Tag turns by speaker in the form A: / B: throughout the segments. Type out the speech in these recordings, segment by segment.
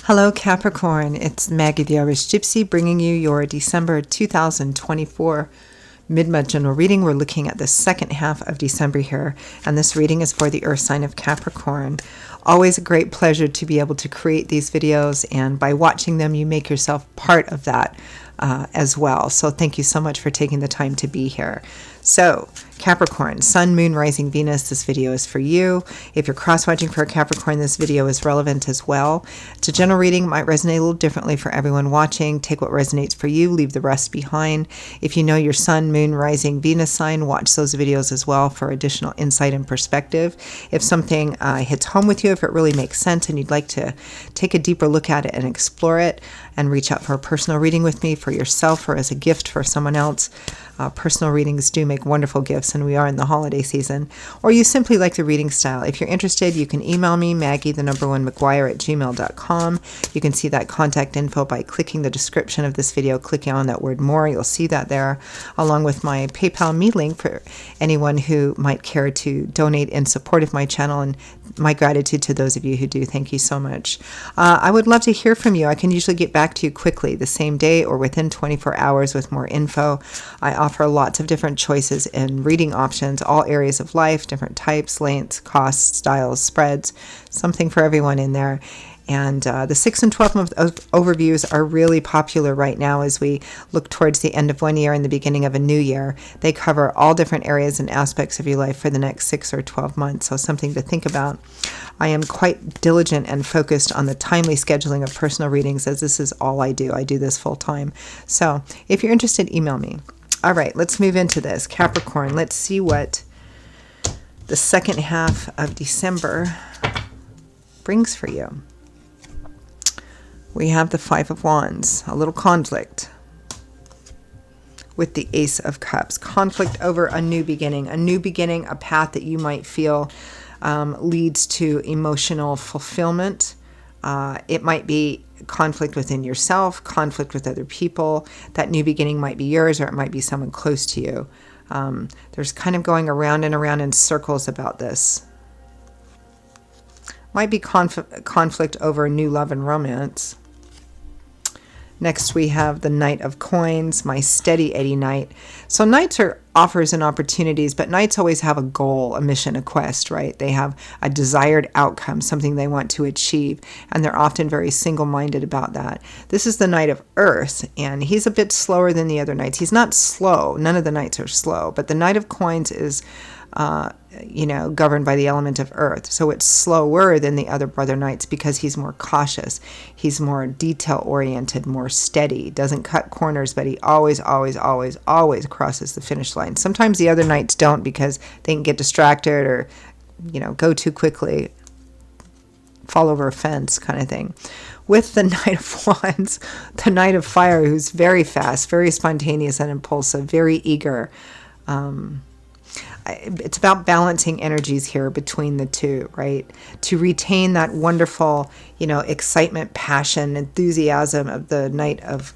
A: Hello Capricorn, it's Maggie the Irish Gypsy bringing you your December 2024 mid-month general reading. We're looking at the second half of December here, and this reading is for the earth sign of Capricorn. Always a great pleasure to be able to create these videos, and by watching them you make yourself part of that as well. So thank you so much for taking the time to be here. So Capricorn, Sun, Moon, Rising, Venus, this video is for you. If you're cross-watching for a Capricorn, this video is relevant as well. It's a general reading, might resonate a little differently for everyone watching. Take what resonates for you, leave the rest behind. If you know your Sun, Moon, Rising, Venus sign, watch those videos as well for additional insight and perspective. If something hits home with you, if it really makes sense and you'd like to take a deeper look at it and explore it, and reach out for a personal reading with me for yourself or as a gift for someone else. Personal readings do make wonderful gifts, and we are in the holiday season. Or you simply like the reading style. If you're interested, you can email me, Maggie1McGuire@gmail.com. You can see that contact info by clicking the description of this video, clicking on that word more. You'll see that there, along with my PayPal Me link for anyone who might care to donate in support of my channel, and my gratitude to those of you who do. Thank you so much. I would love to hear from you. I can usually get back to you quickly the same day or within 24 hours with more info. I offer lots of different choices in reading options, all areas of life, different types, lengths, costs, styles, spreads, something for everyone in there. And the 6 and 12 month overviews are really popular right now as we look towards the end of one year and the beginning of a new year. They cover all different areas and aspects of your life for the next 6 or 12 months, so something to think about. I am quite diligent and focused on the timely scheduling of personal readings, as this is all I do. I do this full time. So if you're interested, email me. All right, let's move into this. Capricorn, let's see what the second half of December brings for you. We have the Five of Wands, a little conflict with the Ace of Cups. Conflict over a new beginning, a path that you might feel leads to emotional fulfillment. It might be conflict within yourself, conflict with other people. That new beginning might be yours, or it might be someone close to you. There's kind of going around and around in circles about this. Might be conflict over new love and romance. Next we have the Knight of Coins, my steady Eddie Knight. So Knights are offers and opportunities, but Knights always have a goal, a mission, a quest, right? They have a desired outcome, something they want to achieve, and they're often very single-minded about that. This is the Knight of Earth, and he's a bit slower than the other Knights. He's not slow. None of the Knights are slow, but the Knight of Coins is governed by the element of earth. So it's slower than the other brother knights because he's more cautious. He's more detail-oriented, more steady. Doesn't cut corners, but he always crosses the finish line. Sometimes the other knights don't because they can get distracted or, go too quickly, fall over a fence kind of thing. With the Knight of Wands, the Knight of Fire, who's very fast, very spontaneous and impulsive, very eager. It's about balancing energies here between the two, right? To retain that wonderful, excitement, passion, enthusiasm of the Knight of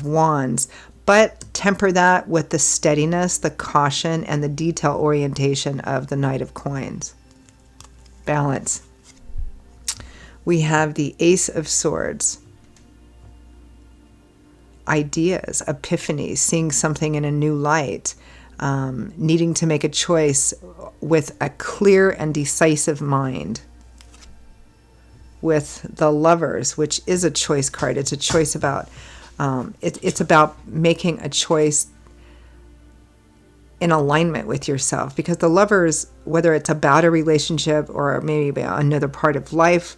A: Wands, but temper that with the steadiness, the caution, and the detail orientation of the Knight of Coins. Balance. We have the Ace of Swords. Ideas, epiphanies, seeing something in a new light. Needing to make a choice with a clear and decisive mind. With the Lovers, which is a choice card. It's a choice about, it's about making a choice in alignment with yourself. Because the Lovers, whether it's about a relationship or maybe another part of life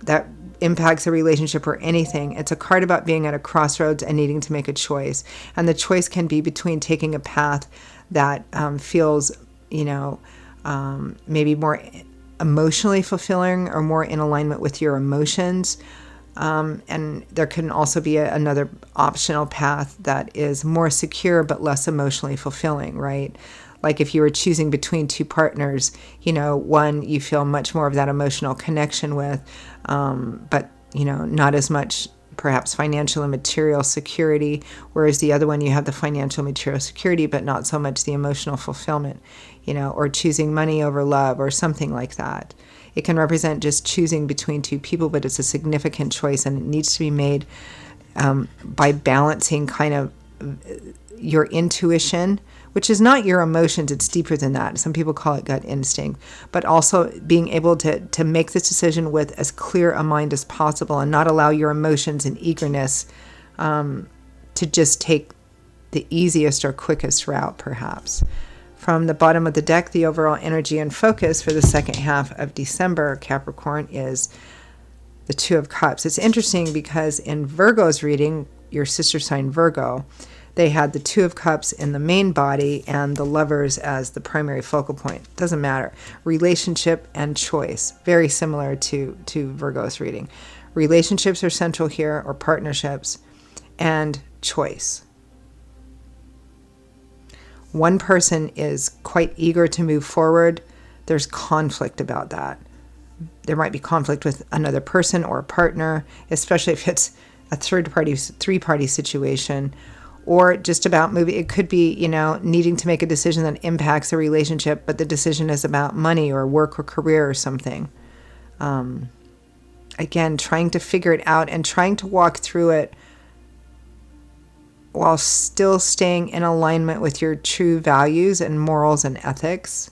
A: that impacts a relationship or anything, it's a card about being at a crossroads and needing to make a choice. And the choice can be between taking a path that feels, maybe more emotionally fulfilling or more in alignment with your emotions. And there can also be another optional path that is more secure but less emotionally fulfilling, right? Like if you were choosing between two partners, one you feel much more of that emotional connection with, but, not as much perhaps financial and material security, whereas the other one you have the financial material security, but not so much the emotional fulfillment, or choosing money over love or something like that. It can represent just choosing between two people, but it's a significant choice, and it needs to be made by balancing kind of your intuition, which is not your emotions, it's deeper than that. Some people call it gut instinct, but also being able to make this decision with as clear a mind as possible and not allow your emotions and eagerness to just take the easiest or quickest route, perhaps. From the bottom of the deck, the overall energy and focus for the second half of December, Capricorn, is the Two of Cups. It's interesting because in Virgo's reading, your sister sign Virgo, they had the Two of Cups in the main body and the Lovers as the primary focal point. Doesn't matter. Relationship and choice. Very similar to Virgo's reading. Relationships are central here, or partnerships, and choice. One person is quite eager to move forward. There's conflict about that. There might be conflict with another person or a partner, especially if it's a three-party situation, or just about moving. It could be, needing to make a decision that impacts a relationship, but the decision is about money or work or career or something. Again, trying to figure it out and trying to walk through it while still staying in alignment with your true values and morals and ethics.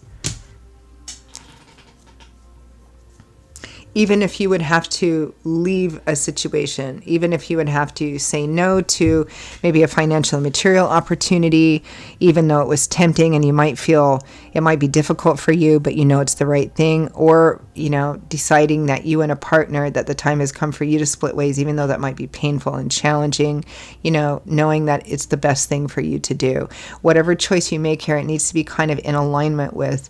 A: Even if you would have to leave a situation, even if you would have to say no to maybe a financial and material opportunity, even though it was tempting and you might feel it might be difficult for you, but it's the right thing, or, deciding that you and a partner, that the time has come for you to split ways, even though that might be painful and challenging, knowing that it's the best thing for you to do. Whatever choice you make here, it needs to be kind of in alignment with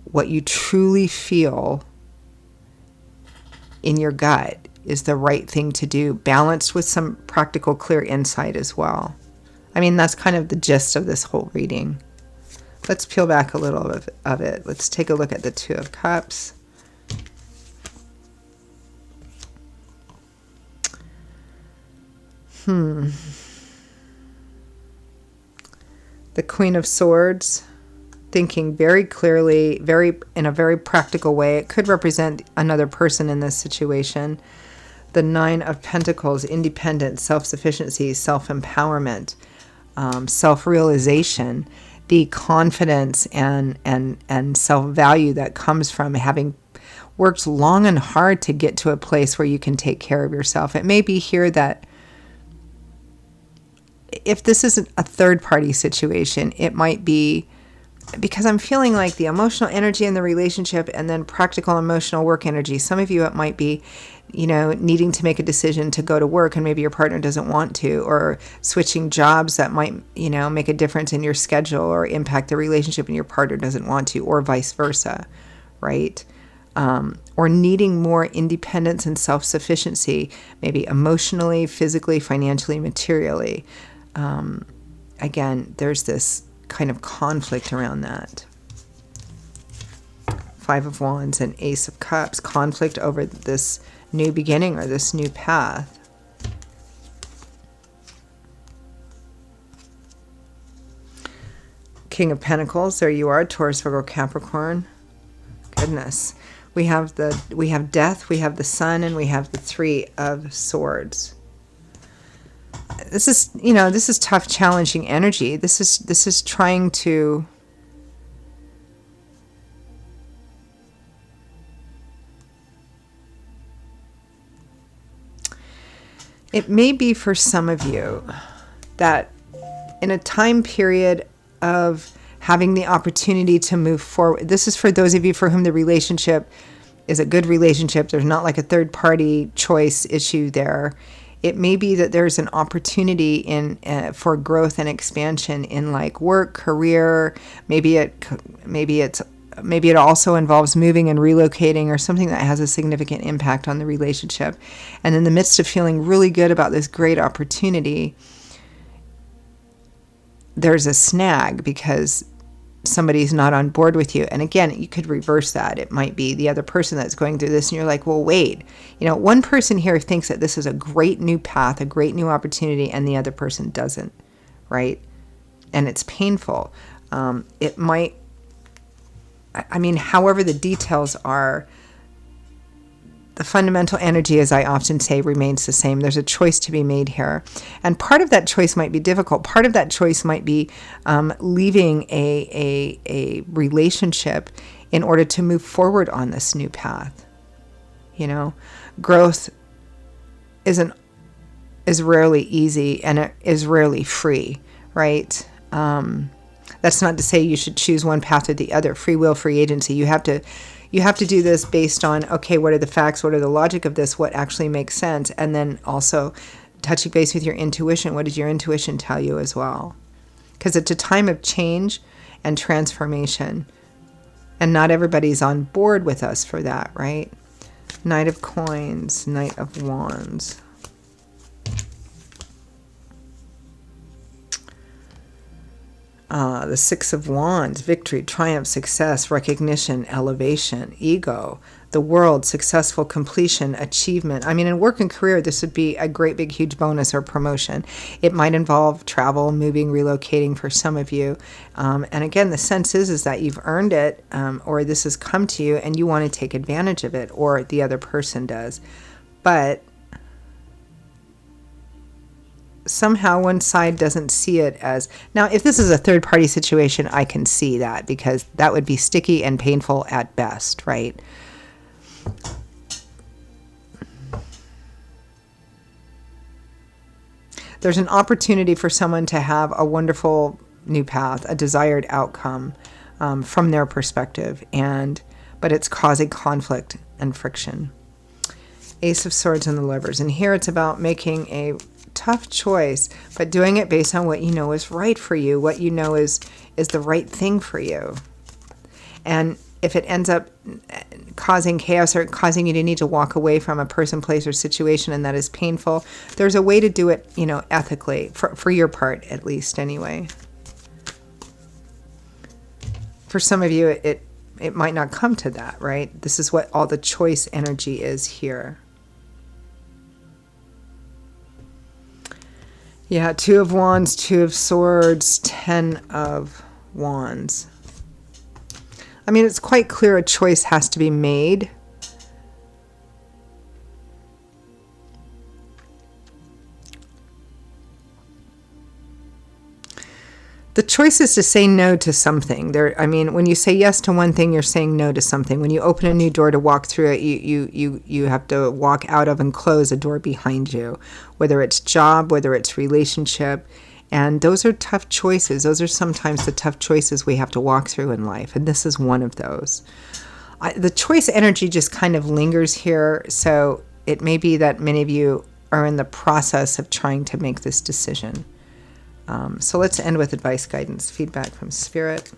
A: what you truly feel in your gut is the right thing to do, balanced with some practical, clear insight as well. I mean, that's kind of the gist of this whole reading. Let's peel back a little of it. Let's take a look at the Two of Cups. The Queen of Swords. Thinking very clearly, in a very practical way. It could represent another person in this situation. The Nine of Pentacles, independence, self-sufficiency, self-empowerment, self-realization, the confidence and self-value that comes from having worked long and hard to get to a place where you can take care of yourself. It may be here that if this isn't a third-party situation, it might be because I'm feeling like the emotional energy in the relationship and then practical emotional work energy. Some of you, it might be, needing to make a decision to go to work and maybe your partner doesn't want to, or switching jobs that might, make a difference in your schedule or impact the relationship and your partner doesn't want to, or vice versa, right? Or needing more independence and self-sufficiency, maybe emotionally, physically, financially, materially. Again, there's this kind of conflict around that. Five of Wands and Ace of Cups, conflict over this new beginning or this new path. King of Pentacles, there you are, Taurus, Virgo, Capricorn. Goodness. We have death, we have the Sun, and we have the Three of Swords. This is tough, challenging energy. This is trying to it may be for some of you that in a time period of having the opportunity to move forward, this is for those of you for whom the relationship is a good relationship. There's not like a third party choice issue there. It may be that there's an opportunity for growth and expansion in like work, career. Maybe it also involves moving and relocating or something that has a significant impact on the relationship. And in the midst of feeling really good about this great opportunity, there's a snag because somebody's not on board with you. And again, you could reverse that. It might be the other person that's going through this and you're like, well, wait, one person here thinks that this is a great new path, a great new opportunity, and the other person doesn't, right? And it's painful. It might, however the details are, the fundamental energy, as I often say, remains the same. There's a choice to be made here. And part of that choice might be difficult. Part of that choice might be leaving a relationship in order to move forward on this new path. You know, growth is rarely easy, and it is rarely free, right? That's not to say you should choose one path or the other. Free will, free agency. You have to do this based on, okay, what are the facts? What are the logic of this? What actually makes sense? And then also touching base with your intuition. What does your intuition tell you as well? Because it's a time of change and transformation. And not everybody's on board with us for that, right? Knight of Coins, Knight of Wands. The Six of Wands, victory, triumph, success, recognition, elevation, ego, the world, successful completion, achievement. I mean, in work and career, this would be a great big huge bonus or promotion. It might involve travel, moving, relocating for some of you. And again, the sense is that you've earned it, or this has come to you and you want to take advantage of it, or the other person does. But somehow one side doesn't see it as... Now, if this is a third-party situation, I can see that, because that would be sticky and painful at best, right? There's an opportunity for someone to have a wonderful new path, a desired outcome from their perspective, but it's causing conflict and friction. Ace of Swords and the Lovers. And here it's about making a tough choice, but doing it based on what you know is right for you, what you know is the right thing for you. And if it ends up causing chaos or causing you to need to walk away from a person, place, or situation, and that is painful, there's a way to do it, you know, ethically, for your part, at least, anyway. For some of you, it might not come to that, right? This is what all the choice energy is here. Yeah, Two of Wands, Two of Swords, Ten of Wands. I mean, it's quite clear a choice has to be made. The choice is to say no to something. I mean, when you say yes to one thing, you're saying no to something. When you open a new door to walk through it, you have to walk out of and close a door behind you, whether it's job, whether it's relationship. And those are tough choices. Those are sometimes the tough choices we have to walk through in life. And this is one of those. The choice energy just kind of lingers here. So it may be that many of you are in the process of trying to make this decision. So let's end with advice, guidance, feedback from Spirit.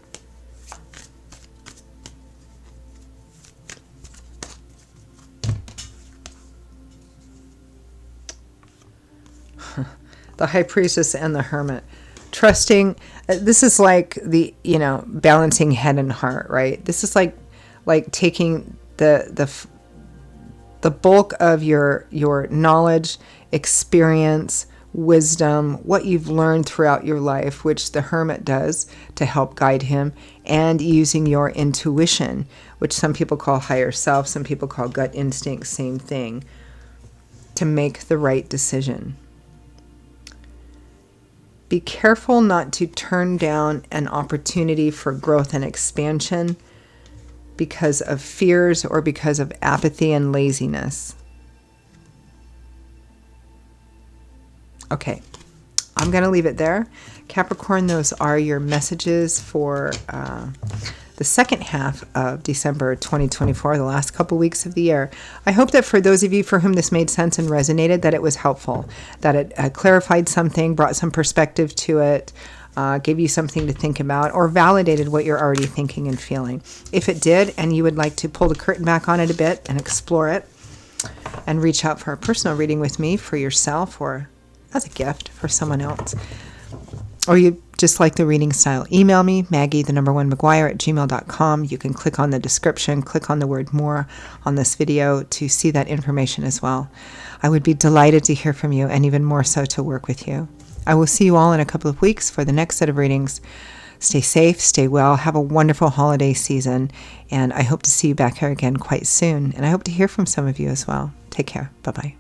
A: The High Priestess and the Hermit. Trusting, this is like the, balancing head and heart, right? This is like taking the bulk of your knowledge, experience, wisdom, what you've learned throughout your life, which the Hermit does to help guide him, and using your intuition, which some people call higher self, some people call gut instinct, same thing, to make the right decision. Be careful not to turn down an opportunity for growth and expansion because of fears or because of apathy and laziness. Okay, I'm going to leave it there. Capricorn, those are your messages for the second half of December 2024, the last couple weeks of the year. I hope that for those of you for whom this made sense and resonated, that it was helpful, that it clarified something, brought some perspective to it, gave you something to think about, or validated what you're already thinking and feeling. If it did, and you would like to pull the curtain back on it a bit and explore it, and reach out for a personal reading with me for yourself or as a gift for someone else, or you just like the reading style, email me, Maggie1McGuire@gmail.com. You can click on the description, click on the word more on this video to see that information as well. I would be delighted to hear from you, and even more so to work with you. I will see you all in a couple of weeks for the next set of readings. Stay safe, stay well, have a wonderful holiday season, and I hope to see you back here again quite soon. And I hope to hear from some of you as well. Take care. Bye-bye.